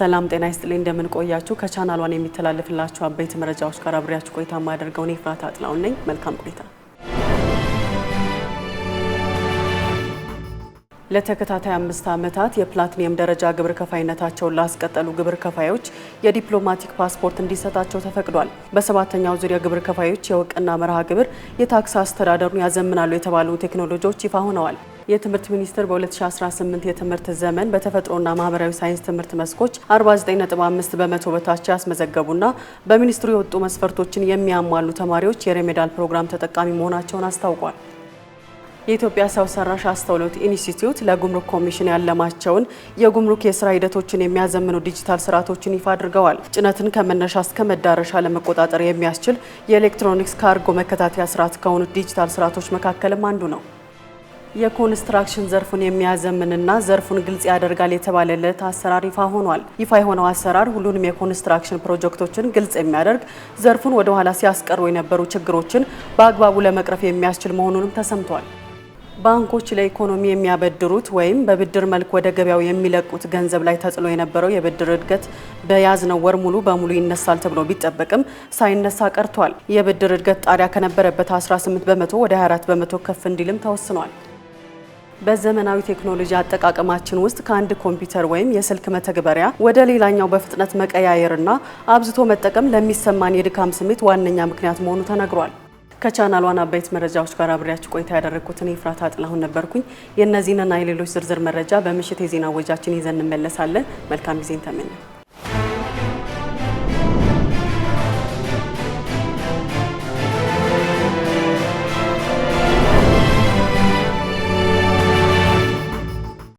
ሰላም ጤና ይስጥልኝ እንደምን ቆያችሁ ከቻናሏን የሚተላለፍላችሁ አበይት መረጃዎች ጋር አብሬያችሁ ቆይታ ማደርገው ነው ፍራታ አጥላው ነኝ መልካም ቆይታ ለተከታታይ 5 ዓመታት የፕላቲኒየም ደረጃ ግብር ከፋይነታቸውን ላስቀጠሉ ግብር ከፋዮች የዲፕሎማቲክ ፓስፖርት እንዲሰጣቸው ተፈቅዷል። በሰባተኛው ዙሪያ ግብር ከፋዮች የወቅና መርሃ ግብር የታክስ አስተዳደሩን ያዘምናሉ የተባሉ ቴክኖሎጂዎች ይፋ ሆነዋል። የትምህርት ሚኒስቴር በ2018 የትምህርት ዘመን በተፈጥሮና ማህበራዊ ሳይንስ ትምህርት መስኮች 49.5 በመቶ በታች ያስመዘገቡና በሚኒስትሩ የወጡ መስፈርቶችን የሚያሟሉ ተማሪዎች የሬሜዳል ፕሮግራም ተጠቃሚ መሆናቸውን አስታውቋል። የኢትዮጵያ ሰው ሰራሽ አስተውሎት ኢንስቲትዩት ለጉምሩክ ኮሚሽን ያለማቸውን የጉምሩክ የስራ ሂደቶችን የሚያዘምኑ ዲጂታል ስርዓቶችን ይፋ አድርገዋል። ጭነትን ከመነሻ እስከ መዳረሻ ለመቆጣጠር የሚያስችል የኤሌክትሮኒክስ ካርጎ መከታተያ ስርዓት ከሆኑት ዲጂታል ስርዓቶች መካከልም አንዱ ነው። የኮንስትራክሽን ዘርፉን የሚያዘምንና ዘርፉን ግልጽ ያደርጋል የተባለለት አሰራር ይፋ ሆኗል። ይፋ የሆነው አሰራር ሁሉንም የኮንስትራክሽን ፕሮጀክቶችን ግልጽ የሚያደርግ ዘርፉን ወደ ኋላ ሲያስቀሩ የነበሩ ችግሮችን በአግባቡ ለመቅረፍ የሚያስችል መሆኑንም ተሰምቷል። ባንኮች ለኢኮኖሚ የሚያበድሩት ወይም በብድር መልክ ወደ ገበያው የሚለቁት ገንዘብ ላይ ተጥሎ የነበረው የብድር እድገት በያዝነው ወር ሙሉ በሙሉ ይነሳል ተብሎ ቢጠበቅም ሳይነሳ ቀርቷል። የብድር እድገት ጣሪያ ከነበረበት 18 በመቶ ወደ 24 በመቶ ከፍ እንዲልም ተወስኗል። በዘመናዊ ቴክኖሎጂ አጠቃቀማችን ውስጥ ከአንድ ኮምፒውተር ወይም የስልክ መተግበሪያ ወደ ሌላኛው በፍጥነት መቀያየርና አብዝቶ መጠቀም ለሚሰማን የድካም ስሜት ዋነኛ ምክንያት መሆኑ ተነግሯል። ከቻናሏን አበይት መረጃዎች ጋር አብሬያችሁ ቆይታ ያደረኩትን ፍራታ አጥላሁን ነበርኩኝ። የእነዚህንና የሌሎች ዝርዝር መረጃ በምሽት የዜና ወጃችን ይዘን እንመለሳለን። መልካም ጊዜን ተመኘው።